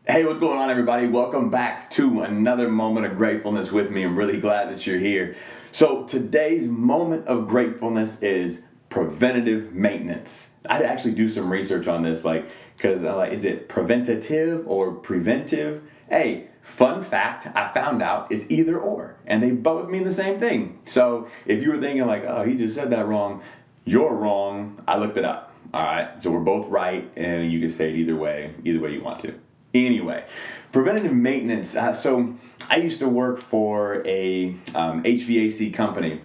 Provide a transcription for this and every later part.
Hey, what's going on, everybody? Welcome back to another moment of gratefulness with me. I'm really glad that you're here. So today's moment of gratefulness is preventative maintenance. I had to actually do some research on this, because is it preventative or preventive? Hey, fun fact, I found out it's either or, and they both mean the same thing. So if you were thinking oh, he just said that wrong, you're wrong. I looked it up. All right, so we're both right, and you can say it either way you want to. Anyway, preventative maintenance. So I used to work for a HVAC company.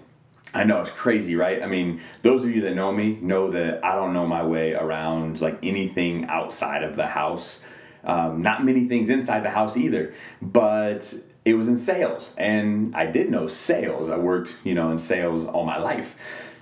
I know, it's crazy, right? I mean, those of you that know me know that I don't know my way around anything outside of the house. Not many things inside the house either, but it was in sales, and I did know sales. I worked, in sales all my life.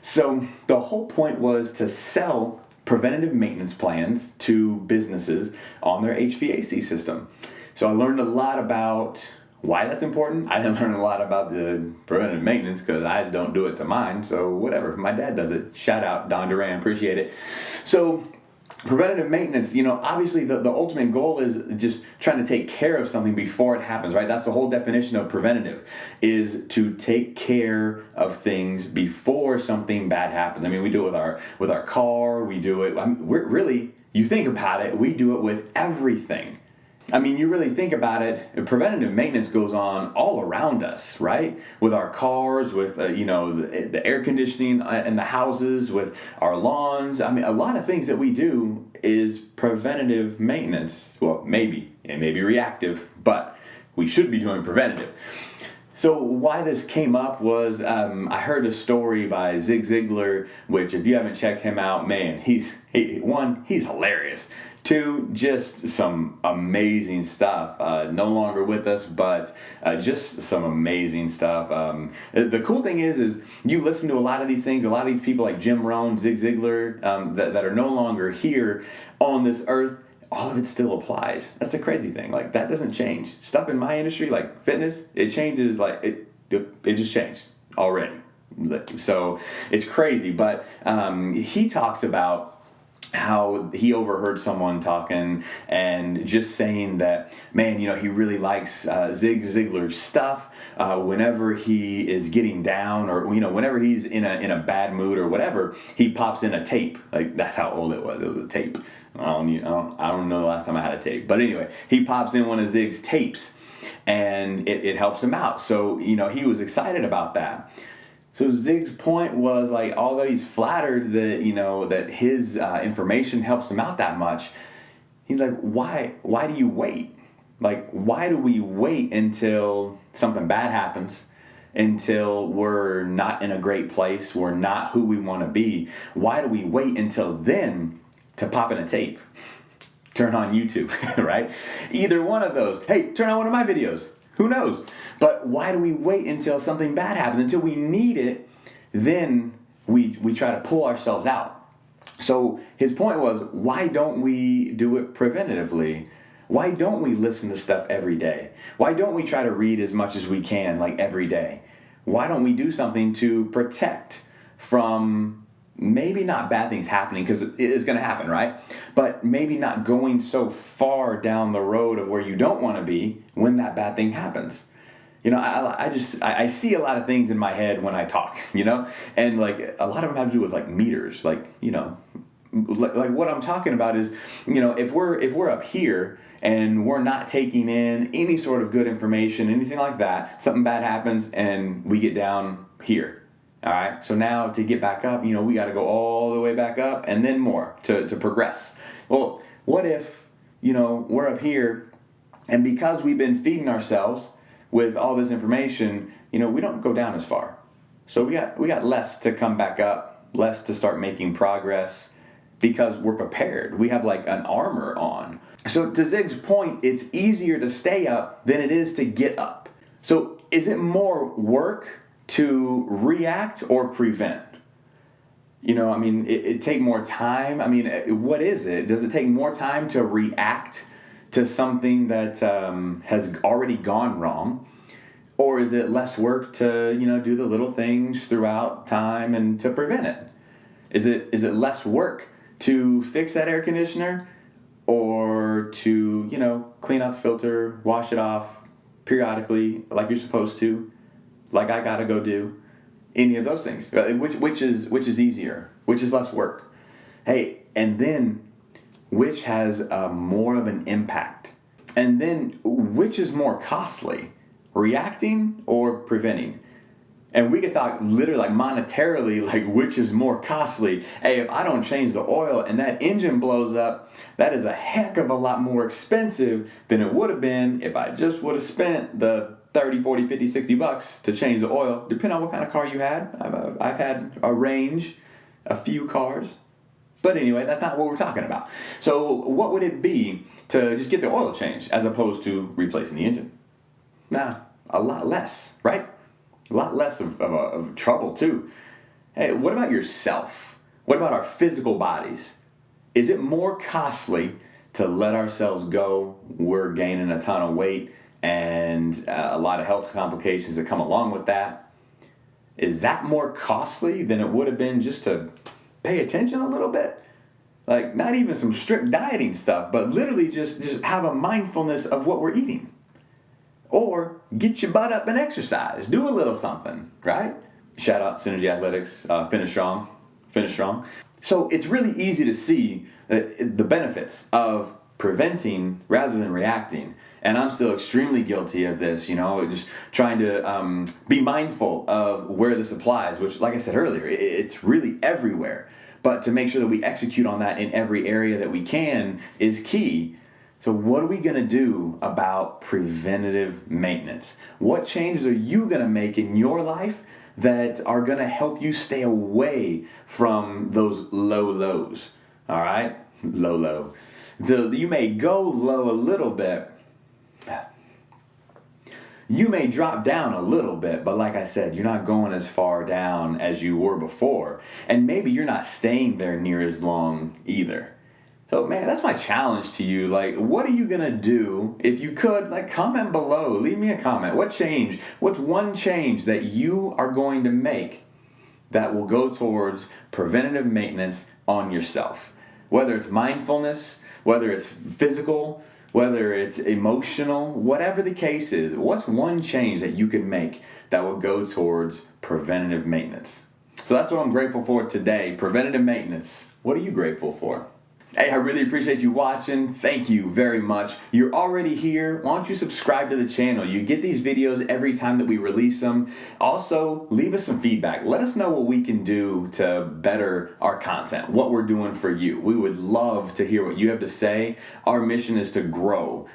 So the whole point was to sell preventative maintenance plans to businesses on their HVAC system. So I learned a lot about why that's important. I didn't learn a lot about the preventative maintenance because I don't do it to mine. So whatever, my dad does it. Shout out Don Duran, appreciate it. So preventative maintenance, obviously the ultimate goal is just trying to take care of something before it happens, right? That's the whole definition of preventative, is to take care of things before something bad happens. I mean, we do it with our car, we do it, we're really, you think about it, we do it with everything. I mean, you really think about it, preventative maintenance goes on all around us, right? With our cars, with, the air conditioning in the houses, with our lawns. I mean, a lot of things that we do is preventative maintenance. Well, maybe, it may be reactive, but we should be doing preventative. So why this came up was I heard a story by Zig Ziglar, which if you haven't checked him out, man, he's hilarious. Two, just some amazing stuff. No longer with us, but just some amazing stuff. The cool thing is you listen to a lot of these things, a lot of these people like Jim Rohn, Zig Ziglar, that are no longer here on this earth. All of it still applies. That's the crazy thing. That doesn't change. Stuff in my industry, like fitness, it changes. It just changed already. So it's crazy. But he talks about how he overheard someone talking and just saying that, man, he really likes Zig Ziglar's stuff whenever he is getting down, or whenever he's in a bad mood or whatever, he pops in a tape. That's how old it was. It was a tape. I don't know the last time I had a tape, but anyway, he pops in one of Zig's tapes, and it helps him out. So he was excited about that. So Zig's point was although he's flattered that that his information helps him out that much, he's like, why do you wait? Why do we wait until something bad happens, until we're not in a great place, we're not who we want to be? Why do we wait until then to pop in a tape, turn on YouTube, right? Either one of those. Hey, turn on one of my videos. Who knows? But why do we wait until something bad happens, until we need it? Then we try to pull ourselves out. So his point was, why don't we do it preventatively? Why don't we listen to stuff every day? Why don't we try to read as much as we can, every day? Why don't we do something to protect from maybe not bad things happening, because it is going to happen, right? But maybe not going so far down the road of where you don't want to be when that bad thing happens. I see a lot of things in my head when I talk, and a lot of them have to do with meters, what I'm talking about is, if we're up here and we're not taking in any sort of good information, anything like that, something bad happens and we get down here. All right, so now to get back up, we got to go all the way back up and then more to progress. Well, what if, we're up here, and because we've been feeding ourselves with all this information, we don't go down as far. So we got less to come back up, less to start making progress, because we're prepared. We have an armor on. So to Zig's point, it's easier to stay up than it is to get up. So is it more work to react or prevent? It take more time. What is it? Does it take more time to react to something that has already gone wrong? Or is it less work to, do the little things throughout time and to prevent it? Is it less work to fix that air conditioner, or to, clean out the filter, wash it off periodically like you're supposed to, like I gotta go do, any of those things, which is easier, which is less work. Hey, and then which has more of an impact? And then which is more costly, reacting or preventing? And we could talk literally like monetarily, like which is more costly. Hey, if I don't change the oil and that engine blows up, that is a heck of a lot more expensive than it would have been if I just would have spent the 30, 40, 50, 60 bucks to change the oil, depending on what kind of car you had. I've had a range, a few cars. But anyway, that's not what we're talking about. So what would it be to just get the oil changed as opposed to replacing the engine? Nah, a lot less, right? A lot less of trouble too. Hey, what about yourself? What about our physical bodies? Is it more costly to let ourselves go? We're gaining a ton of weight and a lot of health complications that come along with that. Is that more costly than it would have been just to pay attention a little bit? Like, not even some strict dieting stuff, but literally just have a mindfulness of what we're eating. Or get your butt up and exercise. Do a little something, right? Shout out Synergy Athletics, finish strong, finish strong. So it's really easy to see the benefits of preventing rather than reacting. And I'm still extremely guilty of this, just trying to be mindful of where this applies, which, like I said earlier, it's really everywhere. But to make sure that we execute on that in every area that we can is key. So what are we going to do about preventative maintenance? What changes are you going to make in your life that are going to help you stay away from those low lows? All right? Low. You may go low a little bit. You may drop down a little bit, but like I said, you're not going as far down as you were before. And maybe you're not staying there near as long either. So, man, that's my challenge to you. Like, what are you going to do? If you could, comment below. Leave me a comment. What's one change that you are going to make that will go towards preventative maintenance on yourself? Whether it's mindfulness, whether it's physical, whether it's emotional, whatever the case is, what's one change that you can make that will go towards preventative maintenance? So that's what I'm grateful for today, preventative maintenance. What are you grateful for? Hey, I really appreciate you watching. Thank you very much. You're already here. Why don't you subscribe to the channel? You get these videos every time that we release them. Also, leave us some feedback. Let us know what we can do to better our content, what we're doing for you. We would love to hear what you have to say. Our mission is to grow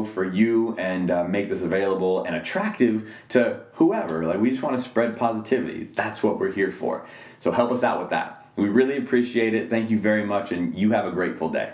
for you and make this available and attractive to whoever. We just want to spread positivity. That's what we're here for. So help us out with that. We really appreciate it. Thank you very much, and you have a grateful day.